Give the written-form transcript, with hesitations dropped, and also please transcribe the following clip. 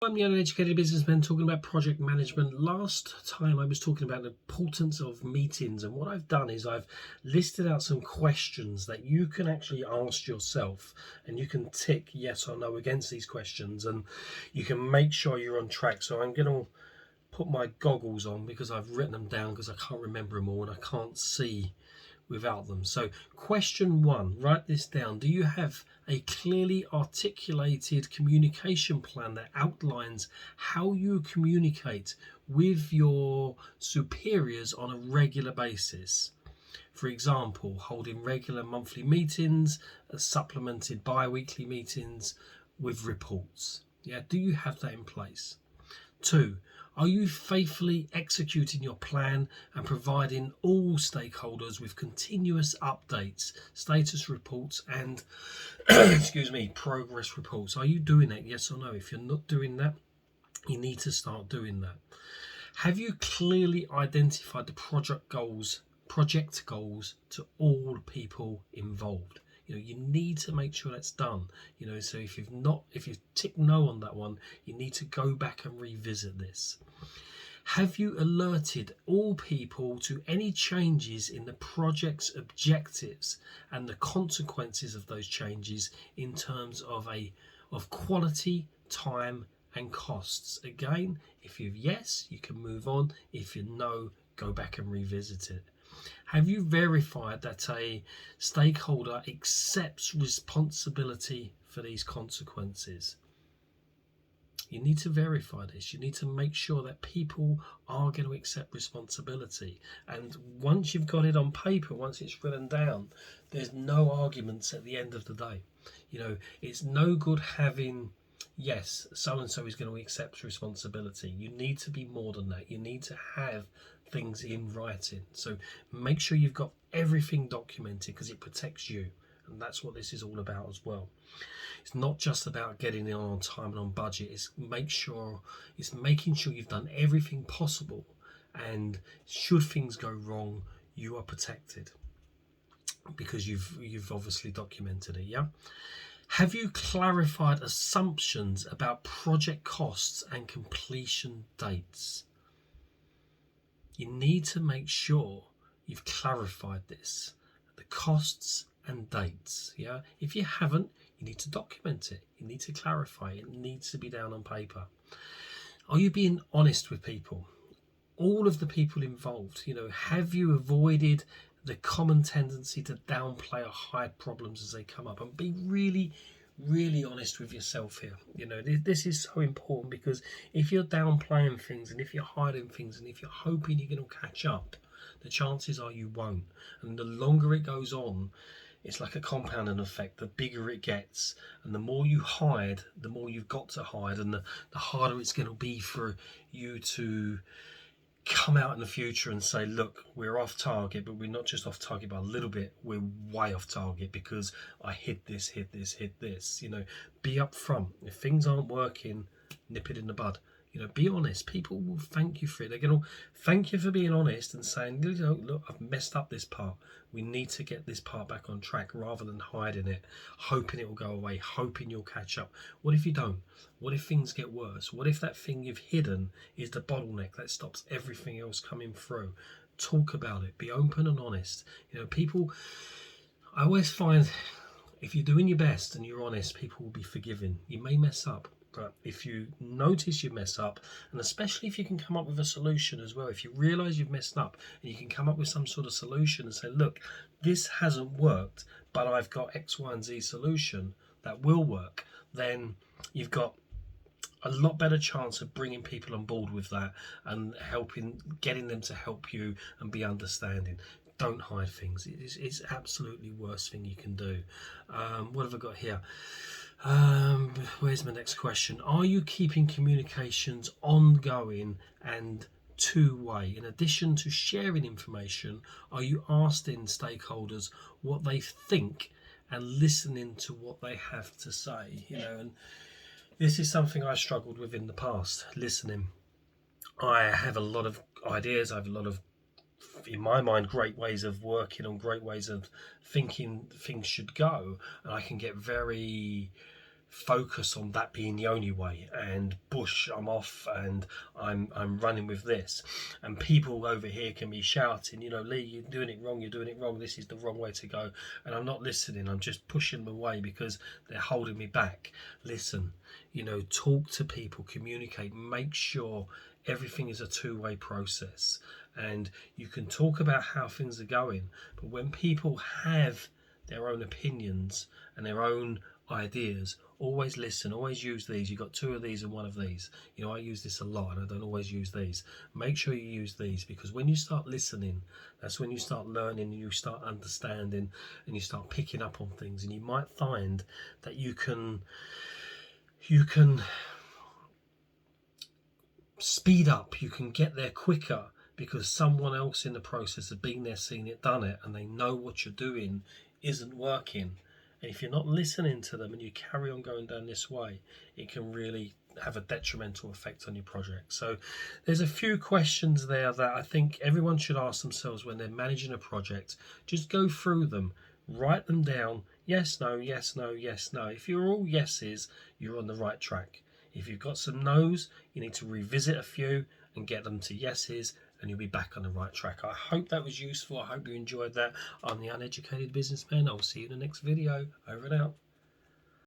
I'm the uneducated businessman talking about project management. Last time I was talking about the importance of meetings, and what I've done is I've listed out some questions that you can actually ask yourself, and you can tick yes or no against these questions, and you can make sure you're on track. So I'm going to put my goggles on because I've written them down because I can't remember them all and I can't see without them. So question one, write this down. Do you have a clearly articulated communication plan that outlines how you communicate with your superiors on a regular basis? For example, holding regular monthly meetings, supplemented bi-weekly meetings with reports. Yeah, do you have that in place? 2. Are you faithfully executing your plan and providing all stakeholders with continuous updates, status reports, and progress reports? Are you doing that? Yes or no? If you're not doing that, you need to start doing that. Have you clearly identified the project goals to all people involved? You need to make sure that's done. So if you've ticked no on that one, you need to go back and revisit this. Have you alerted all people to any changes in the project's objectives and the consequences of those changes in terms of quality, time, and costs? Again, if you've yes, you can move on. If you no, go back and revisit it. Have you verified that a stakeholder accepts responsibility for these consequences? You need to verify this. You need to make sure that people are going to accept responsibility. And once you've got it on paper, once it's written down, there's no arguments at the end of the day. It's no good having, yes, so-and-so is going to accept responsibility. You need to be more than that. You need to have things in writing. So make sure you've got everything documented because it protects you. And that's what this is all about as well. It's not just about getting it on time and on budget. It's making sure you've done everything possible, and should things go wrong, you are protected because you've obviously documented it. Yeah. Have you clarified assumptions about project costs and completion dates? You need to make sure you've clarified this, the costs and dates. Yeah. If you haven't, you need to document it. You need to clarify it. It needs to be down on paper. Are you being honest with people? All of the people involved. Have you avoided the common tendency to downplay or hide problems as they come up? And be really, really honest with yourself here. This is so important, because if you're downplaying things and if you're hiding things and if you're hoping you're going to catch up, the chances are you won't. And the longer it goes on, it's like a compounding effect. The bigger it gets, and the more you hide, the more you've got to hide, and the harder it's going to be for you to come out in the future and say, look, we're off target, but we're not just off target by a little bit, we're way off target because I hit this. Be upfront. If things aren't working, nip it in the bud. Be honest. People will thank you for it. They're going to thank you for being honest and saying, look, I've messed up this part. We need to get this part back on track, rather than hiding it, hoping it will go away, hoping you'll catch up. What if you don't? What if things get worse? What if that thing you've hidden is the bottleneck that stops everything else coming through? Talk about it. Be open and honest. People, I always find, if you're doing your best and you're honest, people will be forgiving. You may mess up, but if you notice you mess up, and especially if you can come up with a solution as well, if you realise you've messed up and you can come up with some sort of solution and say, look, this hasn't worked, but I've got X, Y, and Z solution that will work, then you've got a lot better chance of bringing people on board with that and getting them to help you and be understanding. Don't hide things. It's absolutely worst thing you can do. What have I got here? Where's my next question? Are you keeping communications ongoing and two-way? In addition to sharing information, are you asking stakeholders what they think and listening to what they have to say? And this is something I struggled with in the past, listening. I have a lot of ideas. I have a lot of, in my mind, great ways of working on, great ways of thinking things should go, and I can get very focus on that being the only way, and bush, I'm off and I'm running with this, and people over here can be shouting, you know, Lee, you're doing it wrong, this is the wrong way to go, and I'm not listening, I'm just pushing them away because they're holding me back. Listen, you know, talk to people, communicate, make sure everything is a two-way process, and you can talk about how things are going, but when people have their own opinions and their own ideas, always listen, always use these. You've got two of these and one of these. You know, I use this a lot and I don't always use these. Make sure you use these, because when you start listening, that's when you start learning and you start understanding and you start picking up on things, and you might find that you can speed up, you can get there quicker, because someone else in the process has been there, seen it, done it, and they know what you're doing isn't working. And if you're not listening to them and you carry on going down this way, it can really have a detrimental effect on your project. So there's a few questions there that I think everyone should ask themselves when they're managing a project. Just go through them, write them down. Yes, no, yes, no, yes, no. If you're all yeses, you're on the right track. If you've got some no's, you need to revisit a few and get them to yeses, and you'll be back on the right track. I hope that was useful. I hope you enjoyed that. I'm the Uneducated Businessman. I'll see you in the next video. Over and out.